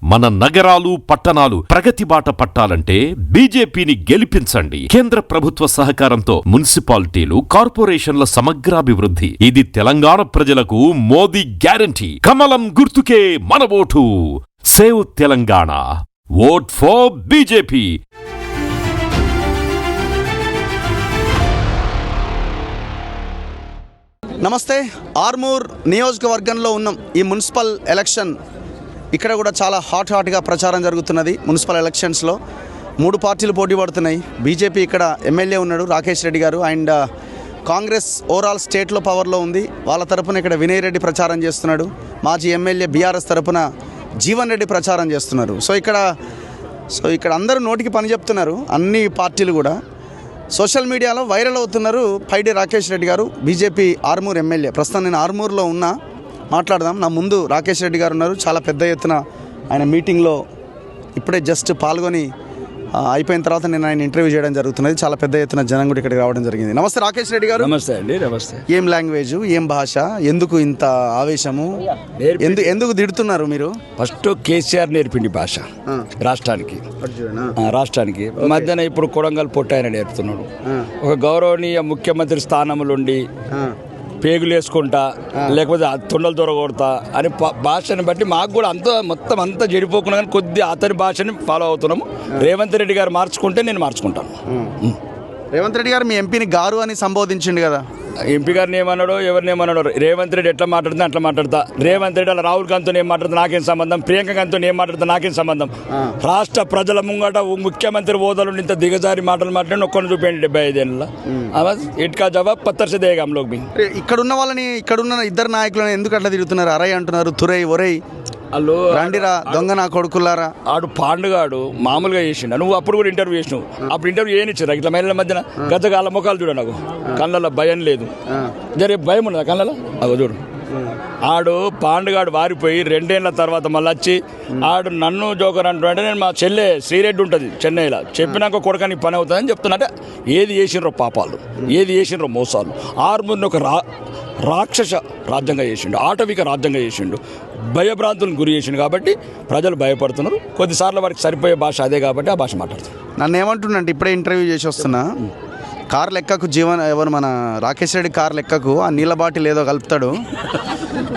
మన నగరాలు పట్టణాలు ప్రగతి బాట పట్టాలంటే బీజేపీని గెలిపించండి. కేంద్ర ప్రభుత్వ సహకారంతో మున్సిపాలిటీలు, కార్పొరేషన్ల సమగ్రాభివృద్ధి. ఇది తెలంగాణ ప్రజలకు మోదీ గ్యారంటీ. కమలం గుర్తుకే మన vote. Save Telangana. Vote for BJP. నమస్తే. ఆర్మూర్ నియోజకవర్గంలో ఉన్నాం. ఈ మున్సిపల్ ఎలక్షన్ ఇక్కడ కూడా చాలా హాట్గా ప్రచారం జరుగుతున్నది. మున్సిపల్ ఎలక్షన్స్లో 3 పార్టీలు పోటీ పడుతున్నాయి. బీజేపీ ఇక్కడ ఎమ్మెల్యే ఉన్నాడు రాకేష్ రెడ్డి గారు, అండ్ కాంగ్రెస్ ఓవరాల్ స్టేట్లో పవర్లో ఉంది. వాళ్ళ తరపున ఇక్కడ వినయ్ రెడ్డి ప్రచారం చేస్తున్నాడు. మాజీ ఎమ్మెల్యే బీఆర్ఎస్ తరపున జీవన్ రెడ్డి ప్రచారం చేస్తున్నారు. సో ఇక్కడ అందరూ నోటికి పని చెప్తున్నారు. అన్ని పార్టీలు కూడా సోషల్ మీడియాలో వైరల్ అవుతున్నారు. పైడి రాకేష్ రెడ్డి గారు బీజేపీ ఆర్మూర్ ఎమ్మెల్యే. ప్రస్తుతం నేను ఆర్మూర్లో ఉన్నా, మాట్లాడదాం. నా ముందు రాకేష్ రెడ్డి గారు ఉన్నారు. చాలా పెద్ద ఎత్తున ఆయన మీటింగ్లో ఇప్పుడే జస్ట్ పాల్గొని అయిపోయిన తర్వాత నేను ఆయన ఇంటర్వ్యూ చేయడం జరుగుతున్నది. చాలా పెద్ద ఎత్తున జనం కూడా ఇక్కడికి రావడం జరిగింది. నమస్తే రాకేష్ రెడ్డి గారు. నమస్తే అండి. నమస్తే. ఏం లాంగ్వేజ్, ఏం భాష, ఎందుకు ఇంత ఆవేశము, ఎందుకు తిడుతున్నారు మీరు? ఫస్ట్ కేసీఆర్ నేర్పిండి భాష రాష్ట్రానికి మధ్యాహ్నం ఇప్పుడు కొడంగల్ పొట్ట ఆయన నేర్పుతున్నాడు. ఒక గౌరవనీయ ముఖ్యమంత్రి స్థానంలో ఉండి పేగులు వేసుకుంటా లేకపోతే తొండలు దొరకొడతా అని భాషని బట్టి మాకు కూడా మొత్తం అంతా చెడిపోకుండా కానీ కొద్ది అతని భాషని ఫాలో అవుతున్నాము. రేవంత్ రెడ్డి గారు మార్చుకుంటే నేను మార్చుకుంటాను. రేవంత్ రెడ్డి గారు మీ ఎంపీని గారు అని సంబోధించిండు కదా. ఎంపీ గారిని ఏమన్నాడు, ఎవరిని ఏమన్నాడు? రేవంత్ రెడ్డి ఎట్లా మాట్లాడుతున్నా అట్లా మాట్లాడతా. రేవంత్ రెడ్డి అలా రాహుల్ గాంధీతో ఏం మాట్లాడుతా నాకేం సంబంధం, ప్రియాంక గాంధీతో ఏం మాట్లాడుతా నాకేం సంబంధం. రాష్ట్ర ప్రజల ముంగట ముఖ్యమంత్రి హోదాలో ఇంత దిగజారి మాటలు మాట్లాడి ఒక్కరిని చూపేయండి 75 ఏళ్ళ ఇటుకా జవాబ్ పత్తర్ సే దేగా హమ్ లోగ్ భీ. ఇక్కడున్న వాళ్ళని, ఇక్కడున్న ఇద్దరు నాయకులను ఎందుకు అట్లా తిరుగుతున్నారు? అరై అంటున్నారు, తురై ఒరై, వాళ్ళు రండిరా దొంగ నా కొడుకులారా. ఆడు పాండుగాడు మామూలుగా చేసిండు. నువ్వు అప్పుడు కూడా ఇంటర్వ్యూ చేసినావు. అప్పుడు ఇంటర్వ్యూ ఏనిచ్చారు ఇట్లా మహిళల మధ్యన గజగాల ముఖాలు చూడ, నాకు కళ్ళల్లో భయం లేదు. జరే భయం ఉన్నదా కళ్ళలో? అగో చూడు. ఆడు పాండుగాడు వారిపోయి 2 ఏళ్ల తర్వాత మళ్ళీ వచ్చి ఆడు నన్ను జోకర్ అంటుంటే నేను మా చెల్లె శ్రీరెడ్డి ఉంటుంది చెన్నైలో చెప్పినాక కొడుకని పని అవుతుందని చెప్తున్నా. అంటే ఏది చేసినరో పాపాలు, ఏది చేసినరో మోసాలు. ఆర్మూర్ని ఒక రాక్షస రాజ్యంగా చేసిండు, ఆటవిక రాజ్యంగా చేసిండు, భయభ్రాంతులను గురి చేసిండు. కాబట్టి ప్రజలు భయపడుతున్నారు. కొద్దిసార్లు వారికి సరిపోయే భాష అదే కాబట్టి ఆ భాష మాట్లాడుతున్నారు. నన్ను ఏమంటుండంటే ఇప్పుడే ఇంటర్వ్యూ చేసి వస్తున్నా, కార్ లెక్కకు ఎవరు మన రాకేష్ రెడ్డి కార్ లెక్కకు ఆ నీళ్ళ బాటిల్ ఏదో కలుపుతాడు.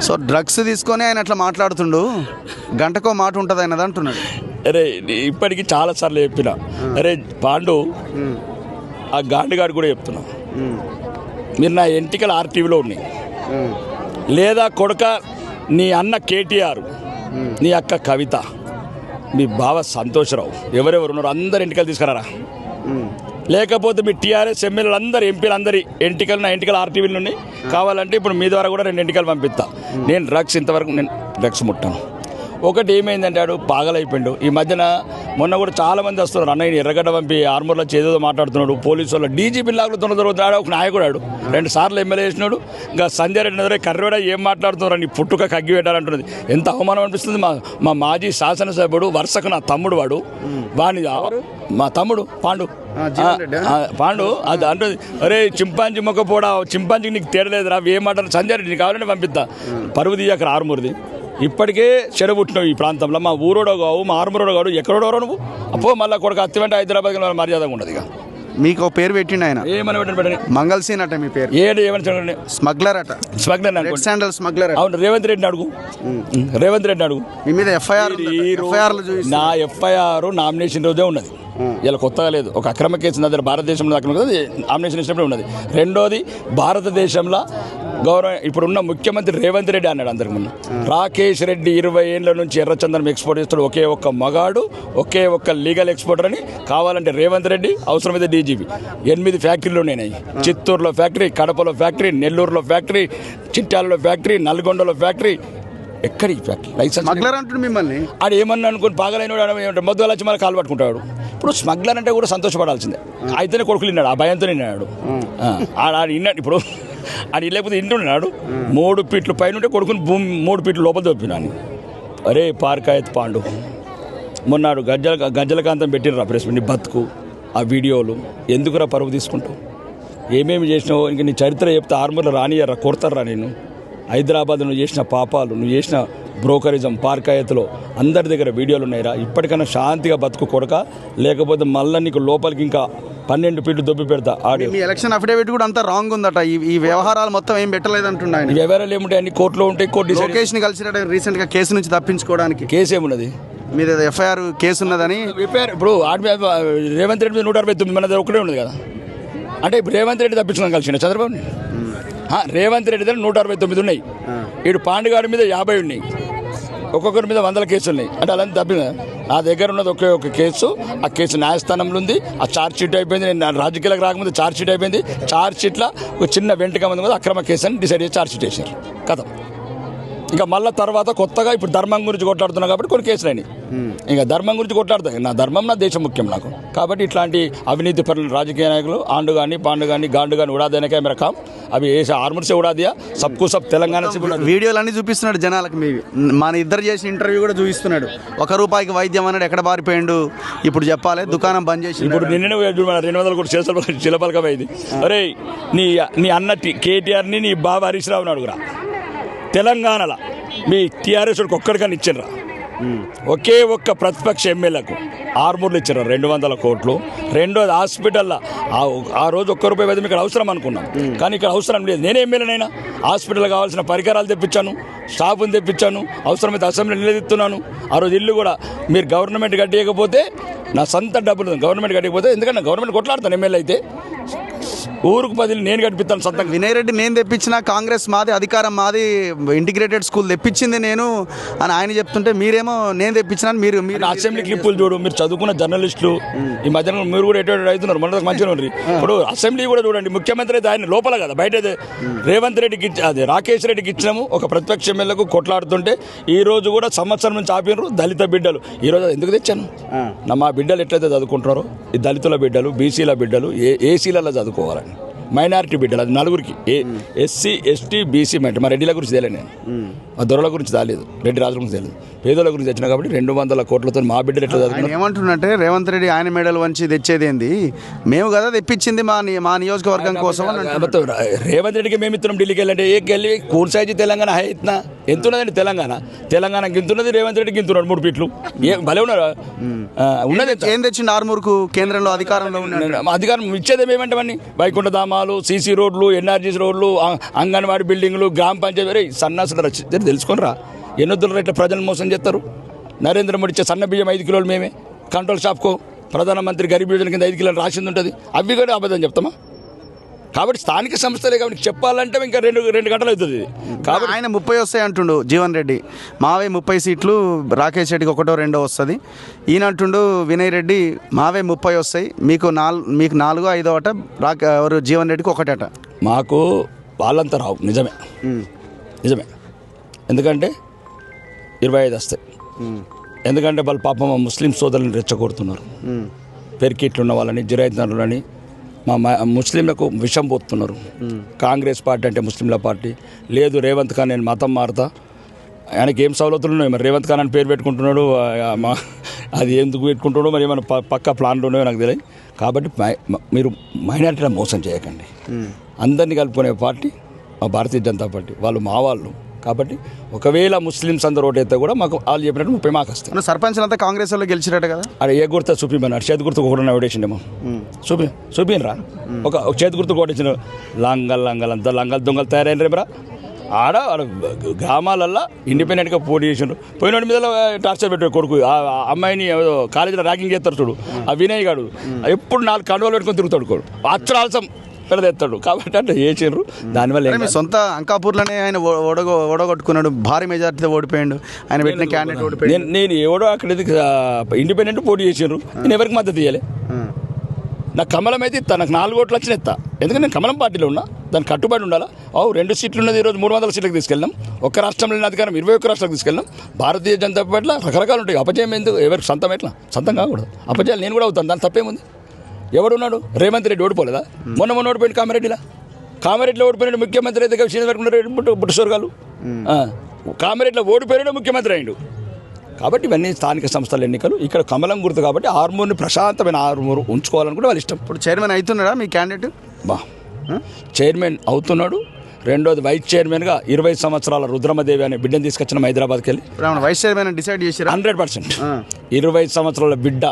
సో డ్రగ్స్ తీసుకొని ఆయన అట్లా మాట్లాడుతుండు, గంటకో మాట ఉంటుంది ఆయనది అంటున్నాడు. అరే ఇప్పటికీ చాలాసార్లు చెప్పిన, అరే పాండు ఆ గాండిగాడు కూడా చెప్తున్నా, మీరు నా ఎంటికలు ఆర్టీవీలో ఉన్నాయి, లేదా కొడుక నీ అన్న కేటీఆర్, నీ అక్క కవిత, మీ బావ సంతోషరావు, ఎవరెవరు ఉన్నారు అందరు ఎంటికలు తీసుకురారా. లేకపోతే మీ టీఆర్ఎస్ ఎమ్మెల్యేలు అందరు, ఎంపీలు అందరి ఎంటికలు నా ఎంటికలు ఆర్టీవీలు ఉన్నాయి. కావాలంటే ఇప్పుడు మీ ద్వారా కూడా 2 ఎంటికలు పంపిస్తా. నేను డ్రగ్స్ ఇంతవరకు నేను డ్రగ్స్ ముట్టాను. ఒకటి ఏమైందంటే ఆడు పాగలైపోయాడు. ఈ మధ్యన మొన్న కూడా చాలామంది వస్తున్నారు, అన్నయ్య ఎర్రగడ్డ పంపి ఆర్మూర్లో చేదో మాట్లాడుతున్నాడు, పోలీసు వాళ్ళు డీజీపీ లాగా దొరుకుతున్నాడు. ఒక నాయకుడు ఆడు 2 సార్లు ఎమ్మెల్యే చేసినాడు. ఇంకా సంజయ్ రెడ్డి దగ్గర కర్రవేడ ఏం మాట్లాడుతున్నారు అని పుట్టుక కగ్గి పెట్టాలంటున్నది. ఎంత అవమానం అనిపిస్తుంది. మా మాజీ శాసనసభ్యుడు వరుసకు నా తమ్ముడు, వాడిని మా తమ్ముడు పాండు అది అంటుంది, అరే చింపాంజీ మొక్క పోడా, చింపాంజీకి నీకు తేడలేదురా, ఏం మాట్లాడు సంజయ్ రెడ్డి నీకు కావాలంటే పంపిస్తా. పరువు తీయక ఆర్మూర్ది. ఇప్పటికే చెడబుట్టినావు ఈ ప్రాంతంలో. మా ఊరోడో కావు, మా ఆర్మూరోడో కాదు, ఎక్కడోడో నువ్వు. అప్పో మళ్ళీ కొడుకు అత్తివంటే హైదరాబాద్ మర్యాదగా ఉండదు. ఇక మీకు పేరు పెట్టిండు ఆయన, ఏమని పెట్టండి, మంగళసీన్ అట మీ పేరు. ఏమని స్మగ్లర్ అట. స్మగ్లర్. అవును, రేవంత్ రెడ్డిని అడుగు. మీ మీద ఎఫ్ఐఆర్ నా ఎఫ్ఐఆర్ నామినేషన్ రోజే ఉన్నది, ఇలా కొత్తగా లేదు. ఒక అక్రమ కేసు నా దగ్గర భారతదేశంలో నామినేషన్ ఇచ్చినప్పుడు ఉన్నది. రెండోది, భారతదేశంలో ఇప్పుడున్న ముఖ్యమంత్రి రేవంత్ రెడ్డి అన్నాడు అందరికి ముందు, రాకేష్ రెడ్డి 20 ఏళ్ళ నుంచి ఎర్రచందనం ఎక్స్పోర్ట్ చేస్తాడు, ఒకే ఒక్క మగాడు, ఒకే ఒక్క లీగల్ ఎక్స్పోర్టర్ అని. కావాలంటే రేవంత్ రెడ్డి, అవసరమైతే డీజీపీ. 8 ఫ్యాక్టరీలు ఉన్నాయి. చిత్తూరులో ఫ్యాక్టరీ, కడపలో ఫ్యాక్టరీ, నెల్లూరులో ఫ్యాక్టరీ, చిట్యాలలో ఫ్యాక్టరీ, నల్గొండలో ఫ్యాక్టరీ. ఎక్కడి ఫ్యాక్టరీ లైసెన్స్ అంటుంది మిమ్మల్ని. ఆడు ఏమన్నా అనుకుని పాగలైన మధ్య వచ్చి మళ్ళీ కాలు పట్టుకుంటాడు. ఇప్పుడు స్మగ్లర్ అంటే కూడా సంతోషపడాల్సిందే. అయితేనే కొడుకులు విన్నాడు, ఆ భయంతో విన్నాడు. విన్నాడు. ఇప్పుడు అని లేకపోతే ఇంటున్నాడు. 3 ఫీట్లు పైన ఉంటే కొడుకుని భూమి 3 ఫీట్లు లోపల దొప్పినాను. అరే పార్కాయత్ పాండు మొన్నాడు గజ్జలకాంతం పెట్టినరా ప్రెస్ నీ బతుకు ఆ వీడియోలు ఎందుకురా పరువు తీసుకుంటావు? ఏమేమి చేసినావు? ఇంక నీ చరిత్ర చెప్తే ఆర్మూర్లో రానియర్రా, కొడతారా నేను. హైదరాబాద్ నువ్వు చేసిన పాపాలు, నువ్వు చేసిన బ్రోకరిజం పార్కాయతలో అందరి దగ్గర వీడియోలు ఉన్నాయిరా. ఇప్పటికైనా శాంతిగా బతుకు కొడక, లేకపోతే మళ్ళీ నీకు లోపలికి ఇంకా 12 ఫీట్లు దొబ్బి పెడతా. ఆడియో మీ ఎలక్షన్ అఫిడవిట్ కూడా అంతా రాంగ్ ఉందట. ఈ వ్యవహారాలు మొత్తం ఏం పెట్టలేదు అంటున్నాయి. వివరాలు ఏముంటాయి, అన్ని కోర్టులో ఉంటాయి. కోర్టు లోకేష్ని కలిసినట్టు రీసెంట్గా కేసు నుంచి తప్పించుకోవడానికి కేసు ఏమున్నది, మీద ఎఫ్ఐఆర్ కేసు ఉన్నదని. ఇప్పుడు రేవంత్ రెడ్డి మీద 169 మన దగ్గర ఒకటే ఉన్నది కదా. అంటే ఇప్పుడు రేవంత్ రెడ్డి తప్పించుకోవడం కలిసిన చంద్రబాబుని. రేవంత్ రెడ్డి దగ్గర 169 ఉన్నాయి. ఇటు పాండుగాడి మీద 50 ఉన్నాయి. ఒక్కొక్కరి మీద 100 కేసులు ఉన్నాయి. అంటే అలాంటి తప్పిన నా దగ్గర ఉన్నది ఒకే ఒక కేసు. ఆ కేసు న్యాయస్థానంలో ఉంది. ఆ ఛార్జ్ షీట్ అయిపోయింది. నేను రాజకీయాలకు రాకముందు ఛార్జ్ షీట్ అయిపోయింది. ఛార్జ్ షీట్లో ఒక చిన్న వెంటగా ముందు కూడా అక్రమ కేసు అని డిసైడ్ చేసి ఛార్జ్ షీట్ వేసారు కథ. ఇంకా మళ్ళీ తర్వాత కొత్తగా ఇప్పుడు ధర్మం గురించి కొట్లాడుతున్నా కాబట్టి కొన్ని కేసులు అయినాయి. ఇంకా ధర్మం గురించి కొట్లాడుతాయి. నా ధర్మం నా దేశం ముఖ్యం నాకు. కాబట్టి ఇట్లాంటి అవినీతి పరులు రాజకీయ నాయకులు ఆండు కానీ పాండు కానీ గాండు కానీ ఉడాదేనకే మేర కాం అవి వేసే ఆర్మర్సే ఉడాదియా సబ్కు సబ్ తెలంగాణ. వీడియోలన్నీ చూపిస్తున్నాడు జనాలకు. మీ మన ఇద్దరు చేసిన ఇంటర్వ్యూ కూడా చూపిస్తున్నాడు. ₹1 వైద్యం అన్నాడు, ఎక్కడ పారిపోయిండు ఇప్పుడు చెప్పాలి. దుకాణం బంద్ చేసి ఇప్పుడు నిన్న 200 కోట్లు చేసిన శిలపలకమైంది. అరే నీ అన్న కేటీఆర్ని నీ బాబా హరీష్ రావుని అడుగురా. తెలంగాణలో మీ టీఆర్ఎస్ ఒక్కడికన్నా ఇచ్చిండ్రా? ఒకే ఒక్క ప్రతిపక్ష ఎమ్మెల్యేకు ఆర్మూర్లు ఇచ్చారు 200 కోట్లు. రెండోది హాస్పిటల్లో ఆ రోజు ₹1 వైద్యం ఇక్కడ అవసరం అనుకున్నాం, కానీ ఇక్కడ అవసరం లేదు. నేనే ఎమ్మెల్యేనైనా హాస్పిటల్ కావాల్సిన పరికరాలు తెప్పించాను, స్టాఫ్ని తెప్పించాను, అవసరమైతే అసెంబ్లీ నిలదీస్తున్నాను. ఆ రోజు ఇల్లు కూడా మీరు గవర్నమెంట్ కట్టేయకపోతే నా సొంత డబ్బులు గవర్నమెంట్ కట్టకపోతే, ఎందుకంటే గవర్నమెంట్ కొట్లాడతాను ఎమ్మెల్యే అయితే, ఊరుకు 10 నేను కట్టిస్తాను సొంతంగా. వినయ్ రెడ్డి నేను తెప్పించిన, కాంగ్రెస్ మాది, అధికారం మాది, ఇంటిగ్రేటెడ్ స్కూల్ తెప్పించింది నేను అని ఆయన చెప్తుంటే మీరేమో నేను తెప్పించినాను. మీరు అసెంబ్లీ క్లిప్పులు చూడు, మీరు చదువుకున్న జర్నలిస్టులు ఈ మధ్యన మీరు కూడా ఎటు అవుతున్నారు, మన మంచిగా ఉన్నారు. ఇప్పుడు అసెంబ్లీ కూడా చూడండి, ముఖ్యమంత్రి అయితే ఆయన లోపల కదా, బయట రేవంత్ రెడ్డికి అదే రాకేష్ రెడ్డికి ఇచ్చినాము ఒక ప్రతిపక్ష ఎమ్మెల్యేకు కొట్లాడుతుంటే ఈ రోజు కూడా సంవత్సరం నుంచి ఆపినరు దళిత బిడ్డలు. ఈ రోజు ఎందుకు తెచ్చాను మా బిడ్డలు ఎట్లయితే చదువుకుంటున్నారో ఈ దళితుల బిడ్డలు, బీసీల బిడ్డలు, ఏసీలలో చదువుకోవాలని, మైనారిటీ బిడ్డలు అది 4కి ఎస్సీ ఎస్టీ బీసీ మా రెడ్డిల గురించి తెలియదు, నేను మా దొరల గురించి రాలేదు, రెడ్డి రాజుల గురించి తెలియదు, పేదల గురించి తెచ్చినా కాబట్టి 200 కోట్లతో మా బిడ్డలు ఎట్లా చదువుకున్నారు. ఏమంటున్నట్టే రేవంత్ రెడ్డి ఆయన మెడల్ వంచి తెచ్చేది ఏంది, మేము కదా తెప్పించింది మా నియోజకవర్గం కోసం. రేవంత్ రెడ్డికి మేము ఇస్తున్నాం ఢిల్లీకి వెళ్ళంటే వెళ్ళి కూర్సాయి తెలంగాణ హై ఇస్తున్నా ఎంత ఉన్నదండి తెలంగాణకి ఇంతున్నది, రేవంత్ రెడ్డికి ఇంతున్నాడు 3 ఫీట్లు. భలే ఉన్నారు ఉన్నది. ఏం తెచ్చిండు ఆర్మూర్కు? కేంద్రంలో అధికారంలో అధికారం ఇచ్చేది ఏమంటామని వైకుంఠ ధామాలు, సీసీ రోడ్లు, ఎన్ఆర్జీసీ రోడ్లు, అంగన్వాడీ బిల్డింగ్లు, గ్రామ పంచాయతీ సన్నాసులు తెలుసుకొనిరా. ఎన్నొద్దులు రేట్ల ప్రజలను మోసం చేస్తారు. నరేంద్ర మోడీ ఇచ్చే సన్న బియ్యం 5 కిలోలు మేమే, కంట్రోల్ షాప్కో ప్రధానమంత్రి గరీబ్ యోజన కింద 5 కిలోలు రాసింది ఉంటుంది, అవి కూడా అబద్ధం చెప్తామా? కాబట్టి స్థానిక సంస్థలే కాబట్టి చెప్పాలంటే ఇంకా 2 గంటలు అవుతుంది. కాబట్టి ఆయన 30 వస్తాయి అంటుండు జీవన్ రెడ్డి, మావే 30 సీట్లు, రాకేష్ రెడ్డికి 1-2 వస్తుంది. ఈయన అంటుండు వినయ్ రెడ్డి మావే 30 వస్తాయి, మీకు 4-5 అట, ఎవరు జీవన్ రెడ్డికి 1 అట. మాకు వాళ్ళంతా రావు, నిజమే. ఎందుకంటే 25 వస్తాయి. ఎందుకంటే వాళ్ళు పాపం ముస్లిం సోదరులను రెచ్చగొడుతున్నారు. పెరికిట్లు ఉన్న వాళ్ళని, జిరాయితీలని, మా ముస్లింలకు విషం పోతున్నారు. కాంగ్రెస్ పార్టీ అంటే ముస్లింల పార్టీ లేదు. రేవంత్ ఖాన్ నేను మతం మారుతా, ఆయనకి ఏం సవలతులు ఉన్నాయి మరి, రేవంత్ ఖాన్ అని పేరు పెట్టుకుంటున్నాడు. అది ఎందుకు పెట్టుకుంటున్నాడో మరి, ఏమైనా పక్క ప్లాన్లు ఉన్నాయో నాకు తెలియదు. కాబట్టి మీరు మైనారిటీలను మోసం చేయకండి. అందరినీ కలుపుకునే పార్టీ మా భారతీయ జనతా పార్టీ, వాళ్ళు మా వాళ్ళు. కాబట్టి ఒకవేళ ముస్లిమ్స్ అందరూ ఓటైతే కూడా మాకు వాళ్ళు చెప్పినట్టు 30 మాకు వస్తాయి. సర్పంచ్లు అంతా కాంగ్రెస్ వాళ్ళు గెలిచినట్టు కదా. అరే ఏ గుర్తా చూపిమన్నారు, చేతి గుర్తుకు ఒకటి ఓటేసిండేమో, చూపినరా ఒక చేతి గుర్తుకు ఓటేసిన. లంగల్ దొంగలు తయారైనరా ఆడ గ్రామాలల్లో ఇండిపెండెంట్గా పోటీ చేసిండ్రు. పోయినోడి మీద టార్చర్ పెట్టాడు కొడుకు, ఆ అమ్మాయిని కాలేజీలో ర్యాగింగ్ చేస్తారు చూడు, ఆ వినయ్ గాడు ఎప్పుడు 4 కండువాలు పెట్టుకొని తిరుగుతాడు కొడు, అచ్చరాల్సం పెడదెత్తాడు. కాబట్టి అంటే చేసిండ్రు. దానివల్ల సొంత అంకాపూర్లోనే ఆయన ఓడగొట్టుకున్నాడు, భారీ మెజార్టీతో ఓడిపోయాడు. ఆయన పెట్టిన క్యాండిడేట్ ఓడిపోయాడు. నేను ఎవడో అక్కడ ఇండిపెండెంట్ పోటీ చేసిండ్రు, నేను ఎవరికి మద్దతు ఇవ్వాలి. నాకు కమలం అయితే ఇస్తా, నాకు 4 ఓట్లు వచ్చిన ఇస్తా. ఎందుకంటే నేను కమలం పార్టీలో ఉన్నా, దానికి కట్టుబడి ఉండాలా. 2 సీట్లు ఉన్నది, ఈరోజు 300 సీట్లకు తీసుకెళ్ళాం. ఒక్క రాష్ట్రంలో లేని అధికారం 21 రాష్ట్రాలకు తీసుకెళ్ళాం. భారతీయ జనతా పార్టీలో రకరకాలు ఉంటాయి. అపజయం ఎందుకు, ఎవరికి సొంతం ఎట్లా సొంతం కాకూడదు. అపజయాలు నేను కూడా అవుతాను, దాని తప్పేముంది. ఎవడున్నాడు? రేవంత్ రెడ్డి ఓడిపోలేదా? మొన్న ఓడిపోయింది కామారెడ్డిలో ఓడిపోయినాడు ముఖ్యమంత్రి అయితే బుట్టస్వర్గాలు. కామారెడ్డిలో ఓడిపోయినాడు ముఖ్యమంత్రి అయ్యిండు. కాబట్టి ఇవన్నీ స్థానిక సంస్థల ఎన్నికలు. ఇక్కడ కమలం గుర్తు కాబట్టి ఆర్మూర్ని ప్రశాంతమైన ఆర్మూర్ ఉంచుకోవాలని కూడా వాళ్ళు ఇష్టం. ఇప్పుడు చైర్మన్ అవుతున్నాడా మీ క్యాండిడేట్? చైర్మన్ అవుతున్నాడు. రెండోది వైస్ చైర్మన్గా 20 సంవత్సరాల రుద్రమదేవి అనే బిడ్డను తీసుకొచ్చిన హైదరాబాద్కి వెళ్ళి వైస్ చైర్మన్ డిసైడ్ చేసి 100%. 20 సంవత్సరాల బిడ్డ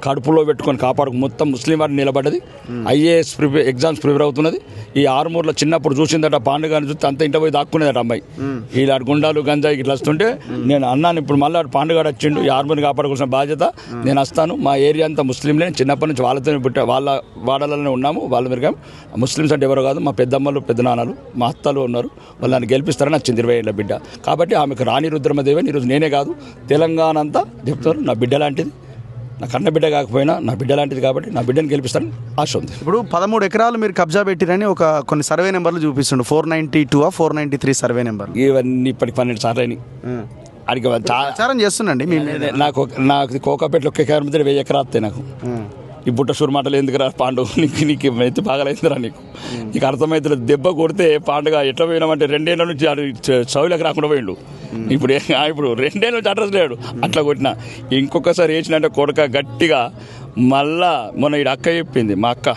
కడుపులో పెట్టుకొని కాపాడుకు మొత్తం ముస్లిం వారిని నిలబడ్డది. ఐఏఎస్ ఎగ్జామ్స్ ప్రిపేర్ అవుతున్నది. ఈ ఆరుమూరులో చిన్నప్పుడు చూసిందట పాండుగాని చూస్తే అంత ఇంట పోయి దాక్కునేదట అమ్మాయి. ఇలా గుండాలు గంజాయికి ఇట్లా వస్తుంటే నేను అన్నాను, ఇప్పుడు మళ్ళీ పాండుగాడు వచ్చిండు, ఈ ఆరుమూరిని కాపాడుకోవాల్సిన బాధ్యత నేను వస్తాను. మా ఏరియా అంతా ముస్లింలే, చిన్నప్పటి నుంచి వాళ్ళతో పుట్ట వాళ్ళ వాడలనే ఉన్నాము. వాళ్ళ మెరుగా ముస్లిమ్స్ అంటే ఎవరో కాదు, మా పెద్దమ్మలు పెద్దనాన్నలు మా అత్తలు ఉన్నారు, వాళ్ళని గెలిపిస్తారని వచ్చింది 20 ఏళ్ళ బిడ్డ. కాబట్టి ఆమెకు రాణి రుద్రమదేవి అని ఈరోజు నేనే కాదు తెలంగాణ అంతా చెప్తారు నా బిడ్డ లాంటిది, నా కన్న బిడ్డ కాకపోయినా నా బిడ్డ లాంటిది, కాబట్టి నా బిడ్డను గెలిపిస్తారని ఆశ ఉంది. ఇప్పుడు 13 ఎకరాలు మీరు కబ్జా పెట్టిరని కొన్ని సర్వే నెంబర్లు చూపిస్తుండు. 492 493 సర్వే నెంబర్. ఇవన్నీ ఇప్పటికి 12 సార్లు అయినాయి. అడిగి ప్రచారం చేస్తుండండి. నాకు కోకాపేటలో 1 ఎకరం 1000 ఎకరాలు వస్తాయి నాకు. ఈ బుట్ట షూర్ మాటలు ఎందుకురా పాండు, నీకు ఎత్తి బాగాలైందిరా, నీకు అర్థమవుతుంది. దెబ్బ కొడితే పాండుగా ఎట్లా పోయినామంటే 2 ఏళ్ళ నుంచి చౌలకు రాకుండా పోయిండు. ఇప్పుడు 2 ఏళ్ళ నుంచి అడ్రస్ లేడు. అట్లా కొట్టిన ఇంకొకసారి వేసినంటే కొడక గట్టిగా. మళ్ళా మొన్న ఈడు అక్క చెప్పింది, మా అక్క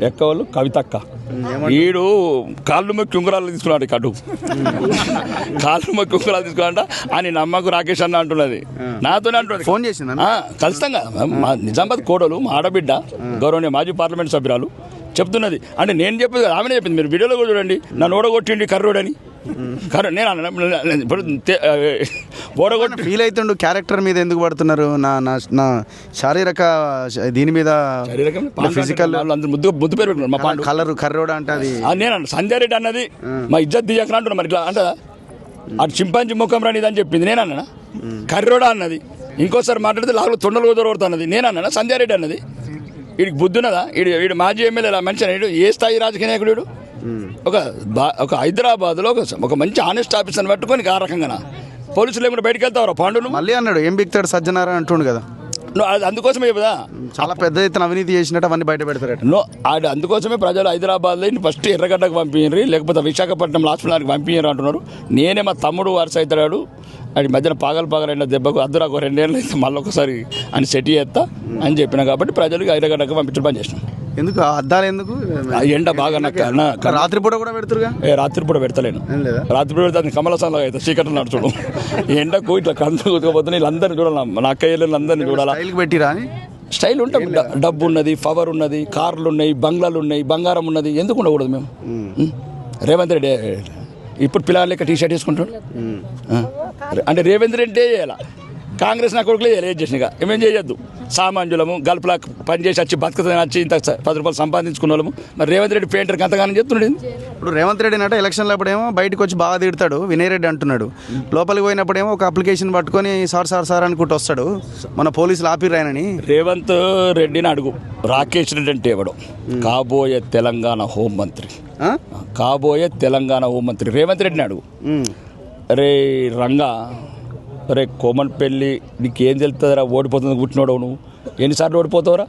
ఎక్క వాళ్ళు కవితక్క, ఈడు కాళ్ళు మొక్కి ఉంగరాలు తీసుకున్నాడు. కటు కాళ్ళు మొక్కి ఉంగరాలు తీసుకున్నాడ అని నమ్మకు రాకేష్ అన్న అంటున్నది, నాతోనే అంటున్నది. ఫోన్ చేసింది ఖచ్చితంగా. మా నిజామాబాద్ కోడలు, మా ఆడబిడ్డ, గౌరవనీయ మాజీ పార్లమెంట్ సభ్యురాలు చెప్తున్నది. అంటే నేను చెప్పేది ఆమెనే చెప్పింది. మీరు వీడియోలో కూడా చూడండి, నన్ను ఓడగొట్టిండి కర్రోడని. నేను ఇప్పుడు ఓడగొట్టి ఫీల్ అవుతుండు. క్యారెక్టర్ మీద ఎందుకు పడుతున్నారు? నా శారీరక దీని మీద ఫిజికల్ ముద్దు పేరు పెట్టుకున్నారు. మా పాండు కలర్ కర్రోడ అంటే అది నేను సంధ్యారెడ్డి అన్నది మా ఇజ్జత్ దియ్యకరా అంటున్నా. మరి ఇట్లా అంటదా? అటు చింపాంజీ ముఖం రానిది అని చెప్పింది, నేను అన్నా. కర్రోడా అన్నది. ఇంకోసారి మాట్లాడితే లాగులో తొండలు కుదరవుతున్నది, నేను అన్నా. సంధ్యారెడ్డి అన్నది. వీడికి బుద్ధి ఉన్నదా? వీడు మాజీ ఎమ్మెల్యే మనిషి, ఏ స్థాయి రాజకీయ నాయకుడు? ఒక హైదరాబాద్లో ఒక మంచి ఆనెస్ట్ ఆఫీసర్ని పట్టుకొని ఆ రకంగా పోలీసులు ఏమైనా బయటకు వెళ్తావరా పాండును? మళ్ళీ అన్నాడు ఏం బిక్తాడు సజ్జనారా అంటుండు కదా. అందుకోసమే కదా చాలా పెద్ద ఎత్తున అవినీతి చేసినట్టు అవన్నీ బయట పెడతారట. అందుకోసమే ప్రజలు హైదరాబాద్లో ఫస్ట్ ఎర్రగడ్డకు పంపించరు, లేకపోతే విశాఖపట్నం హాస్పిటల్కి పంపించరు అంటున్నారు. నేనే మా తమ్ముడు వరుస అవుతాడు, అది మధ్యన పాగలైన దెబ్బకు అద్దురాకు 2 ఏళ్ళు అయితే మళ్ళీ ఒకసారి అని సెట్ చేస్తా అని చెప్పిన, కాబట్టి ప్రజలకు ఎర్రగడ్డకు పంపించడం పని చేసినాం. ఎందుకు అద్దాలు ఎందుకు? ఎండ బాగా రాత్రిపూట కూడా పెడతారుగా. రాత్రిపూట పెడతలేను. రాత్రిపూట పెడితే కమలసాన్లో అయితే చీకట్లు నడుచుడు. ఎండకు ఇట్లా కందు కూతుకపోతే వీళ్ళందరినీ చూడాలి, నా అక్కయ్యలు అందరినీ చూడాలా. పెట్టిరా స్టైల్ ఉంటుంది. డబ్బు ఉన్నది, పవర్ ఉన్నది, కార్లు ఉన్నాయి, బంగ్లాలు ఉన్నాయి, బంగారం ఉన్నది, ఎందుకు ఉండకూడదు? మేము రేవంత్ రెడ్డి ఇప్పుడు పిల్లల లెక్క టీషర్ట్ వేసుకుంటాడు అంటే రేవంత్ రెడ్డి చేయాల. కాంగ్రెస్ నా కొడుకులే ఏం చేసినాక ఏమేం చేయొద్దు. సామాన్యులము గల్పులా పనిచేసి వచ్చి బతుకుతుంది వచ్చి ఇంత 10 రూపాయలు సంపాదించుకున్న వాళ్ళము. మరి రేవంత్ రెడ్డి పెయింటర్కి అంతగానే చెప్తున్నాడు. ఇప్పుడు రేవంత్ రెడ్డి అంటే ఎలక్షన్లో అప్పుడేమో బయటకు వచ్చి బాగా తిడతాడు, వినయ్ రెడ్డి అంటున్నాడు. లోపలికి పోయినప్పుడేమో ఒక అప్లికేషన్ పట్టుకొని సార్ అనుకుంటూ వస్తాడు. మన పోలీసులు ఆపిర్రాయనని. రేవంత్ రెడ్డిని అడుగు, రాకేష్ రెడ్డి అంటే ఎవడు? కాబోయే తెలంగాణ హోంమంత్రి. రేవంత్ రెడ్డిని అడుగు. రే రంగా, రే కోమన్పల్లి నీకేం తెలుస్తుందిరా? ఓడిపోతుంది పుట్టినోడవు నువ్వు. ఎన్నిసార్లు ఓడిపోతావురా?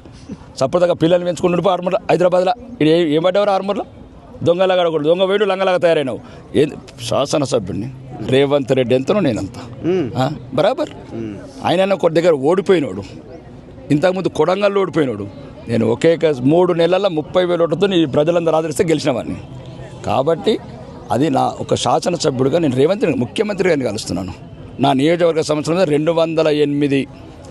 సపోర్ట్గా పిల్లల్ని పెంచుకుని ఆర్మూర్లో, హైదరాబాద్లో ఏం పడ్డావురా? ఆర్మూర్లో దొంగలాగా కూడా దొంగ వేడు లంగలాగా తయారైనావు. శాసనసభ్యుడిని రేవంత్ రెడ్డి ఎంతనో నేనంత బరాబర్. ఆయన ఒక దగ్గర ఓడిపోయినాడు, ఇంతకుముందు కొడంగల్లో ఓడిపోయినాడు. నేను ఒకే 3 నెలల్లో 30,000 ఓట్లతో ఈ ప్రజలందరూ ఆదరిస్తే గెలిచిన వాడిని. కాబట్టి అది నా ఒక శాసనసభ్యుడిగా నేను రేవంత్ ముఖ్యమంత్రి గారిని కలుస్తున్నాను. నా నియోజకవర్గ సంవత్సరంలో 208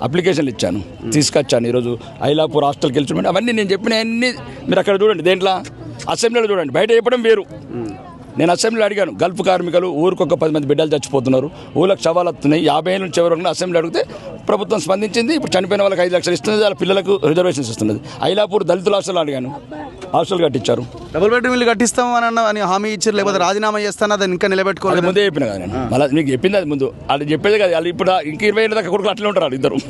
అప్లికేషన్లు ఇచ్చాను, తీసుకొచ్చాను. ఈరోజు ఐలాపూర్ హాస్టల్కి వెళ్ళి అవన్నీ నేను చెప్పిన అన్నీ మీరు అక్కడ చూడండి. దేంట్లో అసెంబ్లీలో చూడండి, బయట చెప్పడం వేరు. నేను అసెంబ్లీలో అడిగాను, గల్ఫ్ కార్మికులు ఊరికొక 10 మంది బిడ్డలు చచ్చిపోతున్నారు, ఊళ్ళకి శవాలు వస్తున్నాయి, 50 ఏళ్ళ నుంచి ఎవరు అసెంబ్లీ అడిగితే ప్రభుత్వం స్పందించింది. ఇప్పుడు చనిపోయిన వాళ్ళకి 5 లక్షలు ఇస్తుంది, వాళ్ళ పిల్లలకు రిజర్వేషన్స్ ఇస్తున్నది. ఐలాపూర్ దళితుల హాస్టల్ అడిగాను, హాస్టల్ కట్టించారు. డబుల్ బెడ్రూమ్ ఇల్లు కట్టిస్తాం అని హామీ ఇచ్చారు, లేకపోతే రాజీనామా చేస్తాను అది ఇంకా నిలబెట్టుకోవాలి. ముందే చెప్పిన కదా నేను, మళ్ళీ మీకు చెప్పింది అది ముందు. అది చెప్పేది కదా, వాళ్ళు ఇప్పుడు ఇంక 20 ఏళ్ళ దాకా కొడుకులు అట్లే ఉంటారు. వాళ్ళు ఇద్దరు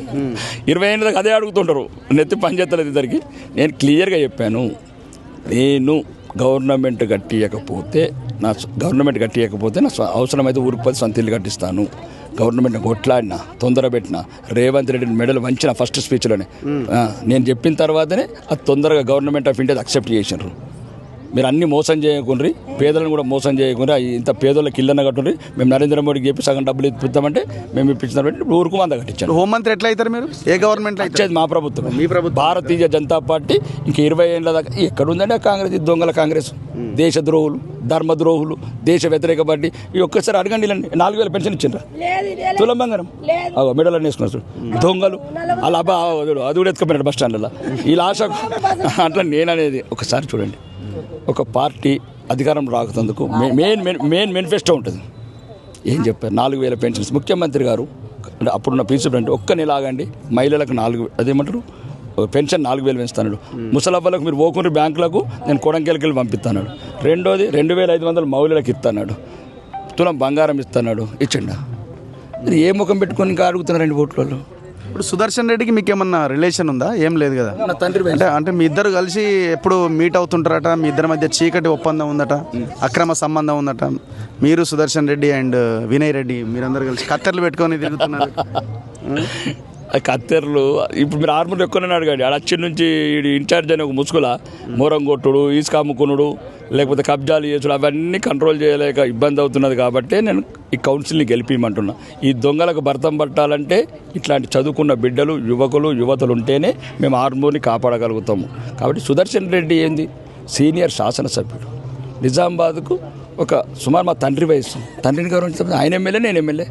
20 ఏళ్ళ దాకా అదే అడుగుతుంటారు, నెత్తి పని చేస్తలేదు ఇద్దరికి. నేను క్లియర్గా చెప్పాను, నేను గవర్నమెంట్ కట్టియకపోతే నా అవసరమైతే ఊరికి 10 సొంత ఇల్లు కట్టిస్తాను. గవర్నమెంట్ని కొట్లాడినా, తొందర పెట్టినా, రేవంత్ రెడ్డిని మెడలు వంచిన ఫస్ట్ స్పీచ్లోనే నేను చెప్పిన తర్వాతనే అది తొందరగా గవర్నమెంట్ ఆఫ్ ఇండియా అక్సెప్ట్ చేసినారు. మీరు అన్ని మోసం చేయకుండ్రి, పేదలను కూడా మోసం చేయకుండ్రి, ఇంత పేదోళ్ళకి ఇళ్ళన్న కట్టుండ్రి, మేము నరేంద్ర మోడీకి చెప్పి సగం డబ్బులు ఇప్పిద్దామంటే మేము ఇప్పించినామంటే ఊరుకు 100 కట్టించాను. హోంమంత్రి ఎట్లా అవుతారు మీరు? ఏ గవర్నమెంట్ వచ్చేది మా ప్రభుత్వం, మీ ప్రభుత్వం. భారతీయ జనతా పార్టీ ఇంక 20 ఏళ్ళ దాకా ఎక్కడ ఉందండి ఆ కాంగ్రెస్? ఈ దొంగల కాంగ్రెస్, దేశద్రోహులు, ధర్మద్రోహులు, దేశ వ్యతిరేక పార్టీ. ఈ ఒక్కసారి అడగండి, 4000 పెన్షన్ ఇచ్చిండ్రా, తులం బంగారం మెడలన్నీ వేసుకున్నారు దొంగలు. అలా అది కూడా ఎత్తుకపోయినాడు బస్ స్టాండ్లలో. ఈ లాష అట్లా నేననేది ఒకసారి చూడండి, ఒక పార్టీ అధికారం రాకుతందుకు మెయిన్ మేనిఫెస్టో ఉంటుంది. ఏం చెప్పారు? 4000 పెన్షన్స్. ముఖ్యమంత్రి గారు అంటే అప్పుడున్న ప్రిన్సిపల్ ఒక్క నెల ఆగండి, మహిళలకు 4 అదేమంటారు పెన్షన్ 4000 పెంచుతాడు. ముసలవ్వలకు మీరు ఓకుని బ్యాంకులకు నేను కొడంకెళ్ళకి పంపిస్తాడు. రెండోది 2500 మౌలులకు ఇస్తాడు. తులం బంగారం ఇస్తున్నాడు. ఇచ్చిండా? ఇది ఏ ముఖం పెట్టుకొని ఇంకా అడుగుతున్నారండి ఓట్లలో? ఇప్పుడు సుదర్శన్ రెడ్డికి మీకు ఏమన్నా రిలేషన్ ఉందా? ఏం లేదు కదా. నా తండ్రి అంటే మీ ఇద్దరు కలిసి ఎప్పుడు మీట్ అవుతుంటారట, మీ ఇద్దరి మధ్య చీకటి ఒప్పందం ఉందట, అక్రమ సంబంధం ఉందట. మీరు సుదర్శన్ రెడ్డి అండ్ వినయ్ రెడ్డి మీరందరూ కలిసి కత్తెరలు పెట్టుకొని తిరుగుతున్నారు. కత్తెరలు ఇప్పుడు మీరు ఆర్మూర్లో ఎక్కువనే అడగండి. ఆడ వచ్చి నుంచి ఇన్ఛార్జ్ అని ఒక ముసుగుల మోరం కొట్టుడు, ఇసుక అమ్ముకునుడు, లేకపోతే కబ్జాలు చేసుడు అవన్నీ కంట్రోల్ చేయలేక ఇబ్బంది అవుతున్నది. కాబట్టి నేను ఈ కౌన్సిల్ని గెలిపిమంటున్నా. ఈ దొంగలకు భర్తం పట్టాలంటే ఇట్లాంటి చదువుకున్న బిడ్డలు, యువకులు, యువతలు ఉంటేనే మేము ఆర్మూర్ని కాపాడగలుగుతాము. కాబట్టి సుదర్శన్ రెడ్డి ఏంది సీనియర్ శాసనసభ్యుడు, నిజామాబాద్కు ఒక సుమారు మా తండ్రి వయసు, తండ్రిని గౌరవించడం. ఆయన ఎమ్మెల్యే, నేను ఎమ్మెల్యే.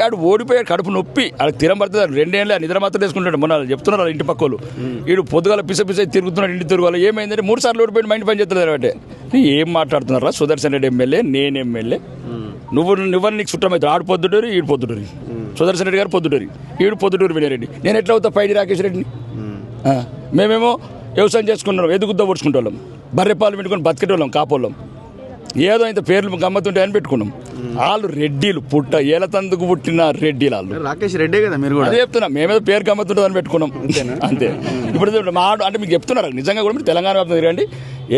ఆడు ఓడిపోయాడు, కడుపు నొప్పి, ఆడికి తీరం పడుతుంది. 2 ఏళ్ళ నిద్ర మాత్రం వేసుకుంటాడు. మొన్న చెప్తున్నారు వాళ్ళ ఇంటి పక్కలు, వీడు పొద్దుగాల పిస తిరుగుతున్నాడు, ఇంటి తిరుగువాలి. ఏమైందంటే 3 సార్లు ఓడిపోయి మైండ్ పని చేస్తున్నారు. అంటే ఏం మాట్లాడుతున్నారా? సుదర్శన్ రెడ్డి ఎమ్మెల్యే, నేను ఎమ్మెల్యే. నువ్వు నీకు చుట్టమైతే ఆడు పొద్దుటూరి, ఈడు పొద్దుటూరి. సుదర్శన్ రెడ్డి గారు పొద్దుటూరి, ఈడు పొద్దుటూరి వినయ్ రెడ్డి. నేను ఎట్లా అవుతా పైడి రాకేష్ రెడ్డిని? మేమేమో వ్యవసాయం చేసుకున్నాం, ఎదుగుద్దా ఓడ్చుకుంటాం, బర్రెపాలు పెట్టుకొని బతికేటోళ్ళం, కాపోళ్ళం. ఏదో ఇంత పేర్లు గమ్మతుంటాయని పెట్టుకున్నాం. వాళ్ళు రెడ్డిలు, ఏలతందుకు పుట్టిన రెడ్డిలు వాళ్ళు. రాకేష్ రెడ్డి కదా మీరు కూడా? అదే చెప్తున్నా, మేమేదో పేరు గమ్మతుంటుందని పెట్టుకున్నాం అంతే. ఇప్పుడు మా అంటే మీకు చెప్తున్నారు నిజంగా కూడా. మీరు తెలంగాణ వ్యాప్తంగా తిరగండి,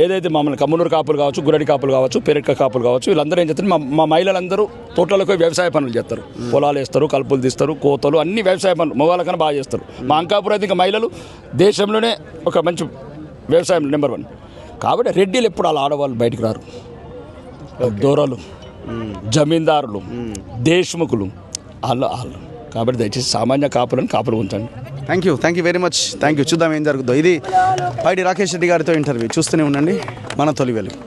ఏదైతే మమ్మల్ని కమ్మనూరు కాపులు కావచ్చు, గురడి కాపులు కావచ్చు, పెరట్క కాపులు కావచ్చు, వీళ్ళందరూ ఏం చేస్తారు, మా మహిళలందరూ తోటలకు వ్యవసాయ పనులు చేస్తారు. పొలాలు వేస్తారు, కలుపులు తీస్తారు, కోతలు, అన్ని వ్యవసాయ పనులు మగవాళ్ళకన్నా బాగా చేస్తారు. మా అంకాపురం అయితే ఇంకా మహిళలు దేశంలోనే ఒక మంచి వ్యవసాయం నెంబర్ 1. కాబట్టి రెడ్డిలు ఎప్పుడు అలా ఆడవాళ్ళు బయటికి రారు. దొరలు, జమీందారులు, దేశ్ముఖులు వాళ్ళు. కాబట్టి దయచేసి సామాన్య కాపులను కాపులు ఉంచండి. Thank you very much. Thank you. చూద్దాం ఏం జరుగుతుందో. ఇది పైడి రాకేష్ రెడ్డి గారితో ఇంటర్వ్యూ. చూస్తూనే ఉండండి మన తొలి వెలుగు.